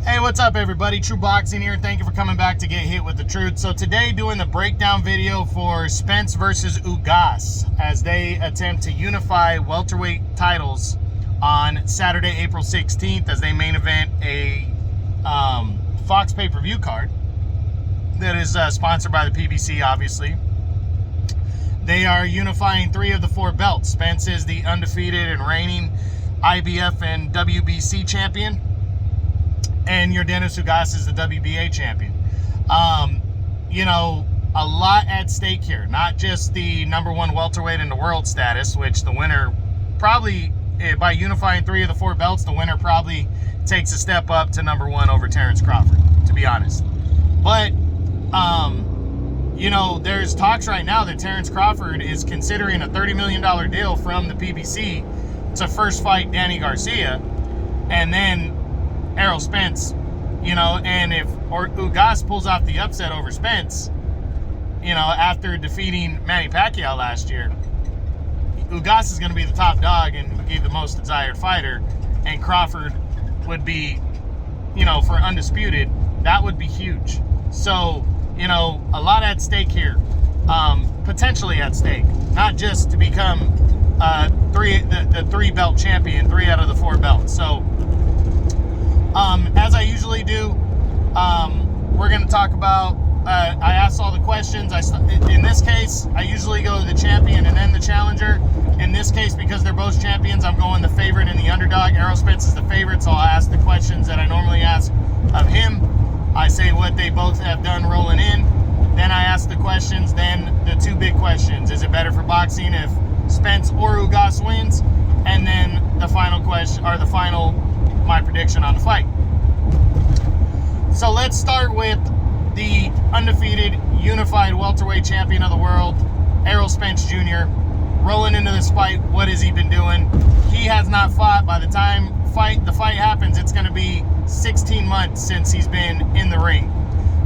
Hey, what's up everybody? True Boxing here. Thank you for coming back to Get Hit with the Truth. So today doing the breakdown video for Spence versus Ugas as they attempt to unify welterweight titles on Saturday, April 16th as they main event a FOX pay-per-view card that is sponsored by the PBC, obviously. They are unifying 3 of the 4 belts. Spence is the undefeated and reigning IBF and WBC champion, and Yordenis Ugas is the WBA champion. You know, a lot at stake here. Not just the #1 welterweight in the world status, which the winner probably, by unifying 3 of the 4 belts, the winner probably takes a step up to #1 over Terrence Crawford, to be honest. But, you know, there's talks right now that Terrence Crawford is considering a $30 million deal from the PBC to first fight Danny Garcia, and then Errol Spence, you know, and if Ugas pulls off the upset over Spence, you know, after defeating Manny Pacquiao last year, Ugas is going to be the top dog and be the most desired fighter, and Crawford would be, you know, for undisputed, that would be huge. So, you know, a lot at stake here, potentially at stake, not just to become the 3 belt champion, 3 out of the 4 belts. So, as I usually do, we're going to talk about, I asked all the questions. In this case, I usually go to the champion and then the challenger. In this case, because they're both champions, I'm going the favorite and the underdog. Errol Spence is the favorite, so I'll ask the questions that I normally ask of him. I say what they both have done rolling in. Then I ask the questions, then the 2 big questions. Is it better for boxing if Spence or Ugas wins? And then the final question, or my prediction on the fight. So let's start with the undefeated, unified welterweight champion of the world, Errol Spence Jr. Rolling into this fight, what has he been doing? He has not fought. By the time the fight happens, it's going to be 16 months since he's been in the ring.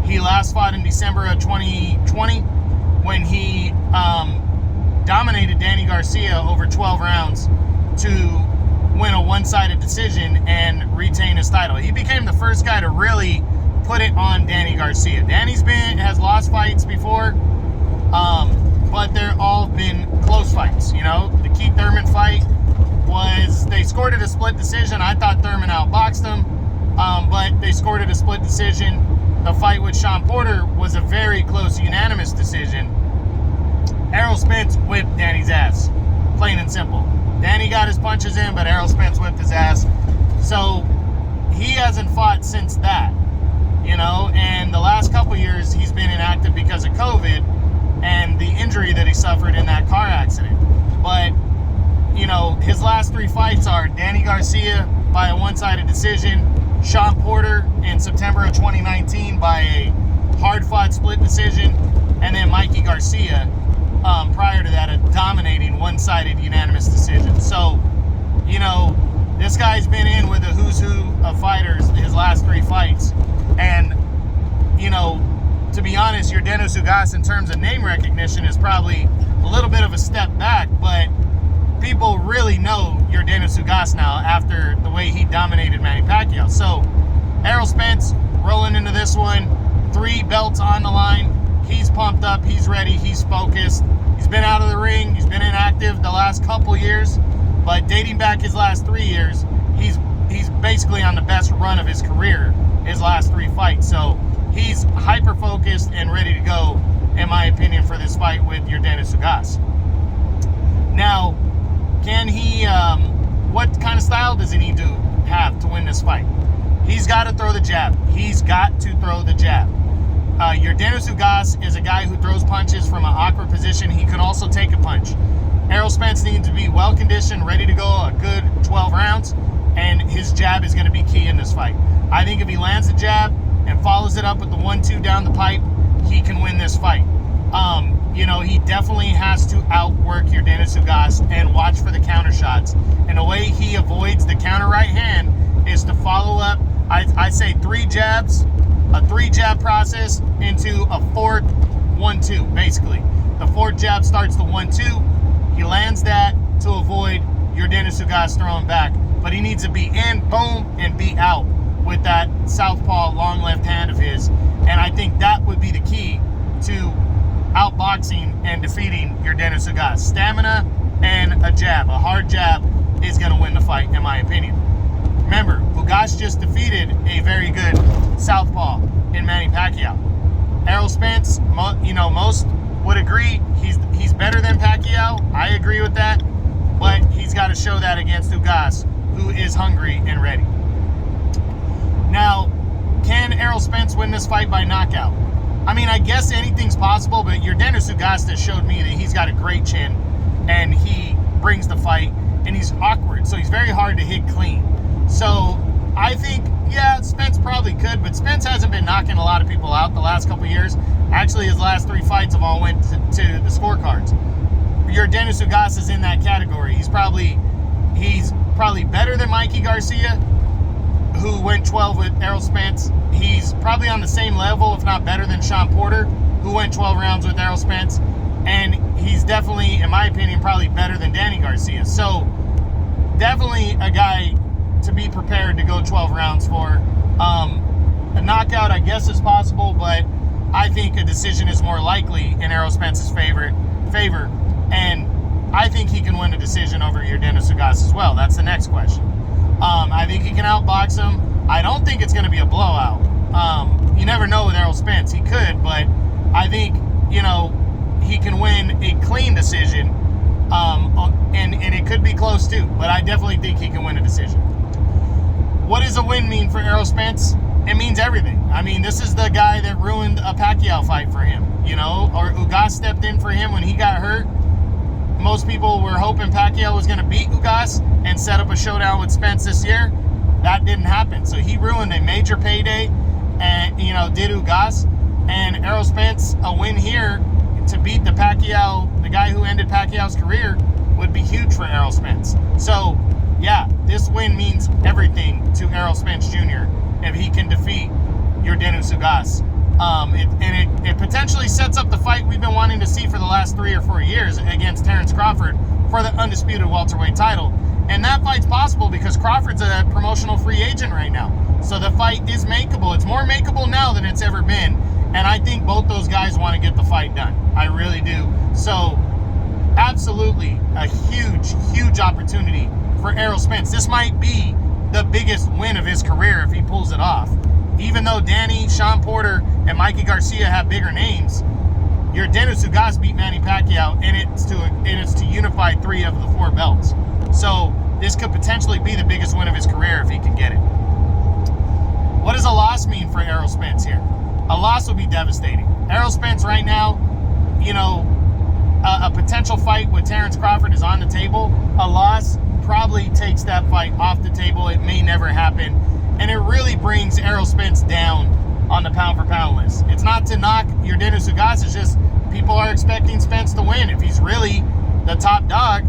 He last fought in December of 2020 when he dominated Danny Garcia over 12 rounds to win a one-sided decision and retain his title. He became the first guy to really put it on Danny Garcia. Danny's has lost fights before, but they're all been close fights. You know, the Keith Thurman fight was, they scored it a split decision. I thought Thurman outboxed him, but they scored it a split decision. The fight with Sean Porter was a very close unanimous decision. Errol Spence whipped Danny's ass, plain and simple. Danny got his punches in, but Errol Spence whipped his ass. So he hasn't fought since that, you know, and the last couple years he's been inactive because of COVID and the injury that he suffered in that car accident. But, you know, his last 3 fights are Danny Garcia by a one-sided decision, Sean Porter in September of 2019 by a hard-fought split decision, and then Mikey Garcia prior to that, a dominating one-sided unanimous decision. So, you know, this guy's been in with a who's who of fighters his last 3 fights. And, you know, to be honest, Yordenis Ugas in terms of name recognition is probably a little bit of a step back, but people really know Yordenis Ugas now after the way he dominated Manny Pacquiao. So, Errol Spence rolling into this one, 3 belts on the line. He's pumped up, he's ready, he's focused. He's been out of the ring, he's been inactive the last couple years, but dating back his last 3 years, he's basically on the best run of his career, his last 3 fights. So he's hyper-focused and ready to go, in my opinion, for this fight with Yordenis Ugas. Now, can he, what kind of style does he need to have to win this fight? He's got to throw the jab. He's got to throw the jab. Yordenis Ugas is a guy who throws punches from an awkward position. He can also take a punch. Errol Spence needs to be well-conditioned, ready to go a good 12 rounds, and his jab is going to be key in this fight. I think if he lands the jab and follows it up with the 1-2 down the pipe, he can win this fight. You know, he definitely has to outwork Yordenis Ugas and watch for the counter shots. And the way he avoids the counter right hand is to follow up, I say 3 jabs, a 3-jab process into a 4th 1-2, basically. The 4th jab starts the 1-2. He lands that to avoid Yordenis Ugas throwing back. But he needs to be in, boom, and be out with that south advancing and defeating Yordenis Ugas. Stamina and a jab, a hard jab, is going to win the fight, in my opinion. Remember, Ugas just defeated a very good southpaw in Manny Pacquiao. Errol Spence, most would agree he's better than Pacquiao. I agree with that, but he's got to show that against Ugas, who is hungry and ready. Now, can Errol Spence win this fight by knockout? I mean, I guess anything's possible, but Yordenis Ugas has showed me that he's got a great chin, and he brings the fight, and he's awkward, so he's very hard to hit clean. So I think, yeah, Spence probably could, but Spence hasn't been knocking a lot of people out the last couple years. Actually, his last 3 fights have all went to the scorecards. Yordenis Ugas is in that category. He's probably better than Mikey Garcia, who went 12 with Errol Spence. He's probably on the same level, if not better, than Sean Porter, who went 12 rounds with Errol Spence. And he's definitely, in my opinion, probably better than Danny Garcia. So definitely a guy to be prepared to go 12 rounds for. A knockout, I guess, is possible, but I think a decision is more likely in Errol Spence's favor. And I think he can win a decision over Yordenis Ugas as well. That's the next question. I think he can outbox him. I don't think it's going to be a blowout. You never know with Errol Spence. He could, but I think, he can win a clean decision. And it could be close too, but I definitely think he can win a decision. What does a win mean for Errol Spence? It means everything. I mean, this is the guy that ruined a Pacquiao fight for him, or Ugas stepped in for him when he got hurt. Most people were hoping Pacquiao was going to beat Ugas and set up a showdown with Spence this year. That didn't happen. So he ruined a major payday and, did Ugas. And Errol Spence, a win here to beat the guy who ended Pacquiao's career, would be huge for Errol Spence. So, yeah, this win means everything to Errol Spence Jr. if he can defeat Yordenis Ugas. It potentially sets up the fight we've been wanting to see for the last 3 or 4 years against Terrence Crawford for the undisputed welterweight title. And that fight's possible because Crawford's a promotional free agent right now. So the fight is makeable. It's more makeable now than it's ever been. And I think both those guys want to get the fight done. I really do. So absolutely a huge, huge opportunity for Errol Spence. This might be the biggest win of his career if he pulls it off. Even though Danny, Sean Porter, and Mikey Garcia have bigger names, Yordenis Ugas beat Manny Pacquiao, and it's to unify 3 of the 4 belts. So this could potentially be the biggest win of his career if he can get it. What does a loss mean for Errol Spence here? A loss would be devastating. Errol Spence right now, a potential fight with Terrence Crawford is on the table. A loss probably takes that fight off the table. It may never happen. And it really brings Errol Spence down on the pound-for-pound list. It's not to knock Yordenis Ugas. It's just people are expecting Spence to win. If he's really the top dog,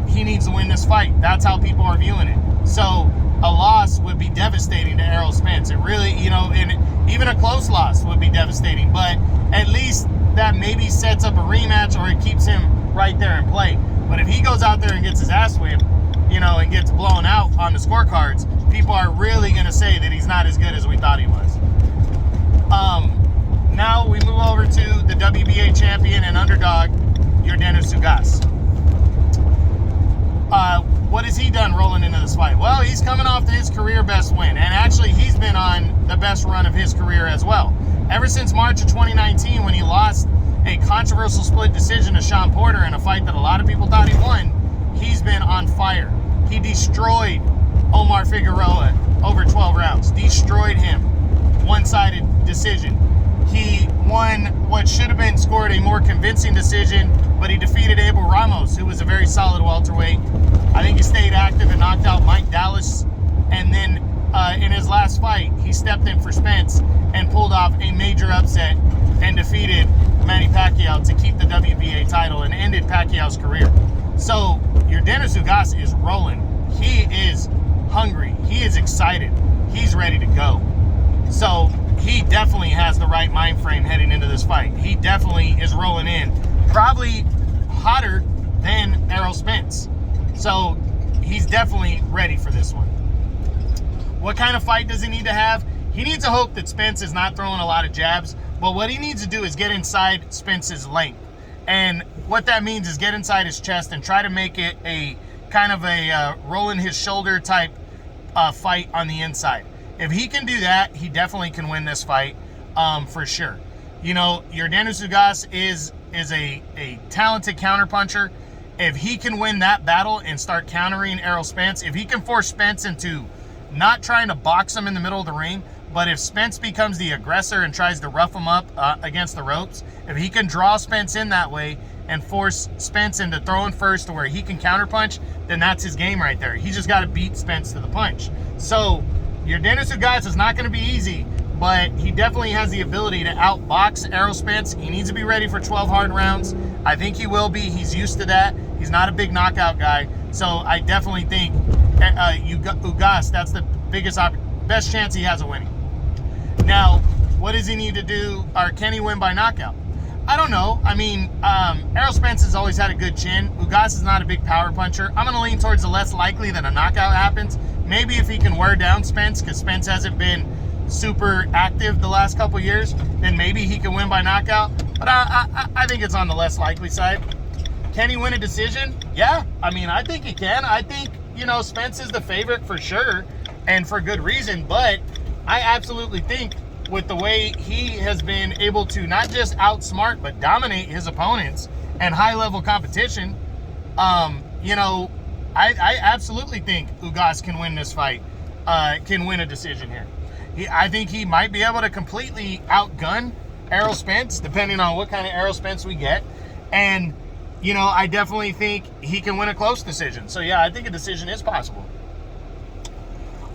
he needs to win this fight. That's how people are viewing it. So a loss would be devastating to Errol Spence. It really, and even a close loss would be devastating. But at least that maybe sets up a rematch or it keeps him right there in play. But if he goes out there and gets his ass whipped, and gets blown out on the scorecards, people are really going to say that he's not as good as we thought he was. Now we move over to the WBA champion and underdog, Yordenis Ugas. What has he done rolling into this fight? Well, he's coming off his career best win, and actually he's been on the best run of his career as well. Ever since March of 2019, when he lost a controversial split decision to Sean Porter in a fight that a lot of people thought he won, he's been on fire. He destroyed Omar Figueroa over 12 rounds. Destroyed him. One-sided decision. He won what should have been scored a more convincing decision, but he defeated Abel Ramos, who was a very solid welterweight. I think he stayed active and knocked out Mike Dallas. And then in his last fight, he stepped in for Spence and pulled off a major upset and defeated Manny Pacquiao to keep the WBA title and ended Pacquiao's career. So Yordenis Ugas is rolling. He is hungry. He is excited. He's ready to go. So he definitely has the right mind frame heading into this fight. He definitely is rolling in. Probably hotter than Errol Spence. So he's definitely ready for this one. What kind of fight does he need to have? He needs to hope that Spence is not throwing a lot of jabs, but what he needs to do is get inside Spence's length. And what that means is get inside his chest and try to make it a kind of a rolling his shoulder type fight on the inside. If he can do that, he definitely can win this fight for sure. You know, Yordenis Ugas is a talented counterpuncher. If he can win that battle and start countering Errol Spence, if he can force Spence into not trying to box him in the middle of the ring, but if Spence becomes the aggressor and tries to rough him up against the ropes, if he can draw Spence in that way and force Spence into throwing first to where he can counterpunch, then that's his game right there. He just got to beat Spence to the punch. So Yordenis Ugas is not going to be easy, but he definitely has the ability to outbox Errol Spence. He needs to be ready for 12 hard rounds. I think he will be. He's used to that. He's not a big knockout guy. So I definitely think Ugas, that's the best chance he has of winning. Now, what does he need to do, or can he win by knockout? I don't know. I mean, Errol Spence has always had a good chin. Ugas is not a big power puncher. I'm going to lean towards the less likely that a knockout happens. Maybe if he can wear down Spence, because Spence hasn't been super active the last couple years, then maybe he can win by knockout. But I think it's on the less likely side. Can he win a decision? Yeah, I mean, I think he can. I think, you know, Spence is the favorite for sure, and for good reason. But I absolutely think with the way he has been able to not just outsmart, but dominate his opponents and high-level competition, you know, I absolutely think Ugas can win this fight, can win a decision here. I think he might be able to completely outgun Errol Spence, depending on what kind of Errol Spence we get. And, you know, I definitely think he can win a close decision. So, yeah, I think a decision is possible.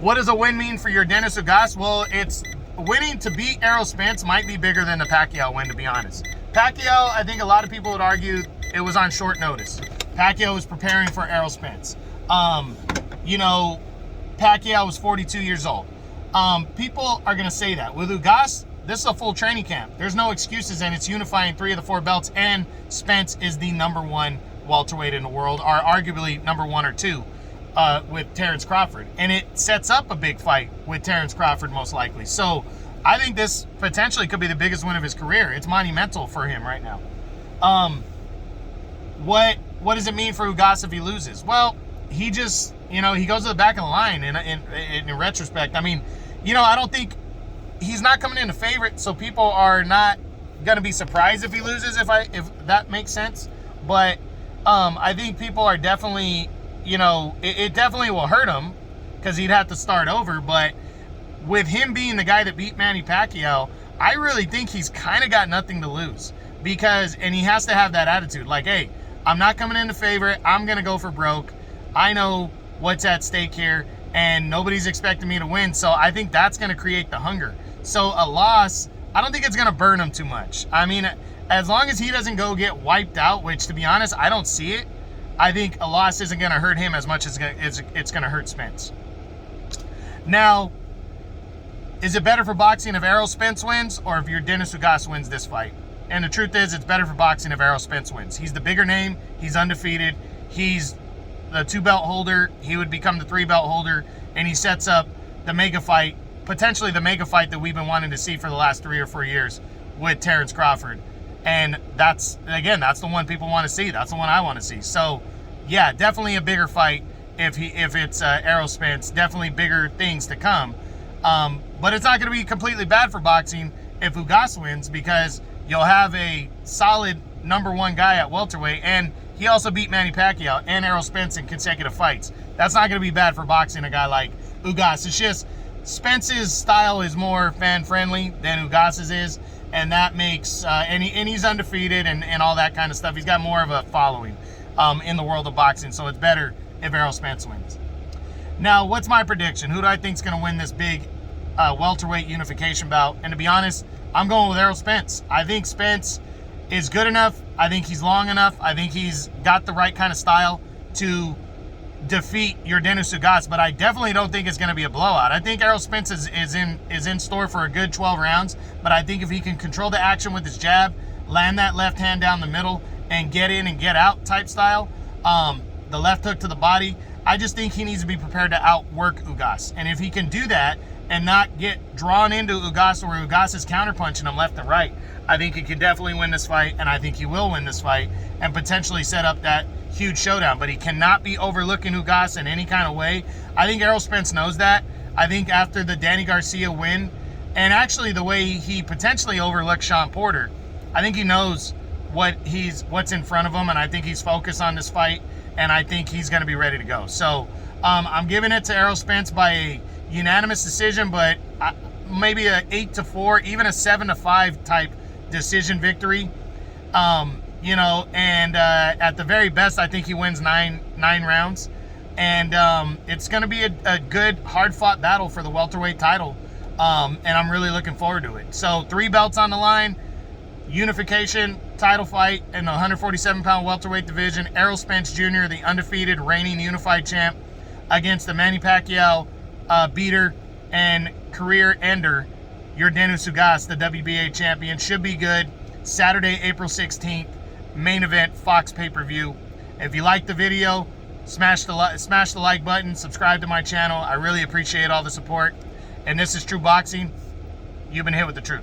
What does a win mean for Yordenis Ugas? Well, it's winning to beat Errol Spence might be bigger than the Pacquiao win, to be honest. Pacquiao, I think a lot of people would argue it was on short notice. Pacquiao was preparing for Errol Spence. You know, Pacquiao was 42 years old. People are going to say that. With Ugas, this is a full training camp. There's no excuses, and it's unifying 3 of the 4 belts, and Spence is the #1 welterweight in the world, or arguably #1 or 2 with Terrence Crawford. And it sets up a big fight with Terrence Crawford, most likely. So I think this potentially could be the biggest win of his career. It's monumental for him right now. What does it mean for Ugas if he loses? Well, he just, you know, he goes to the back of the line in retrospect. I mean, you know, I don't think he's not coming in a favorite, so people are not going to be surprised if he loses, if that makes sense. But I think people are definitely, you know, it definitely will hurt him because he'd have to start over. But with him being the guy that beat Manny Pacquiao, I really think he's kind of got nothing to lose, and he has to have that attitude. Like, hey, I'm not coming in the favorite. I'm going to go for broke. I know what's at stake here, and nobody's expecting me to win. So I think that's going to create the hunger. So a loss, I don't think it's going to burn him too much. I mean, as long as he doesn't go get wiped out, which, to be honest, I don't see it, I think a loss isn't going to hurt him as much as it's going to hurt Spence. Now, is it better for boxing if Errol Spence wins or if Yordenis Ugas wins this fight? And the truth is, it's better for boxing if Errol Spence wins. He's the bigger name. He's undefeated. He's the 2-belt holder. He would become the 3-belt holder, and he sets up the mega fight, potentially the mega fight that we've been wanting to see for the last 3 or 4 years with Terrence Crawford. And that's the one people want to see. That's the one I want to see. So, yeah, definitely a bigger fight if it's Errol Spence. Definitely bigger things to come. But it's not going to be completely bad for boxing if Ugas wins, because you'll have a solid #1 guy at welterweight, and he also beat Manny Pacquiao and Errol Spence in consecutive fights. That's not going to be bad for boxing a guy like Ugas. It's just Spence's style is more fan-friendly than Ugas's is, and that makes and he's undefeated and all that kind of stuff. He's got more of a following in the world of boxing, so it's better if Errol Spence wins. Now, what's my prediction? Who do I think is going to win this big welterweight unification bout? And to be honest, I'm going with Errol Spence. I think Spence is good enough. I think he's long enough. I think he's got the right kind of style to defeat Yordenis Ugas, but I definitely don't think it's going to be a blowout. I think Errol Spence is in store for a good 12 rounds, but I think if he can control the action with his jab, land that left hand down the middle, and get in and get out type style, the left hook to the body, I just think he needs to be prepared to outwork Ugas. And if he can do that, and not get drawn into Ugas, where Ugas is counterpunching him left and right. I think he can definitely win this fight, and I think he will win this fight and potentially set up that huge showdown. But he cannot be overlooking Ugas in any kind of way. I think Errol Spence knows that. I think after the Danny Garcia win, and actually the way he potentially overlooked Sean Porter, I think he knows what's in front of him, and I think he's focused on this fight, and I think he's going to be ready to go. So I'm giving it to Errol Spence by a unanimous decision, but maybe a 8-4, even a 7-5 type decision victory. You know, and at the very best, I think he wins nine rounds, and it's going to be a good, hard-fought battle for the welterweight title, and I'm really looking forward to it. So 3 belts on the line, unification title fight in the 147-pound welterweight division. Errol Spence Jr., the undefeated reigning unified champ, against the Manny Pacquiao beater and career ender, Yordenis Ugas, the WBA champion. Should be good. Saturday, April 16th, main event, Fox pay-per-view. If you like the video, smash the like button, subscribe to my channel. I really appreciate all the support. And this is True Boxing. You've been hit with the truth.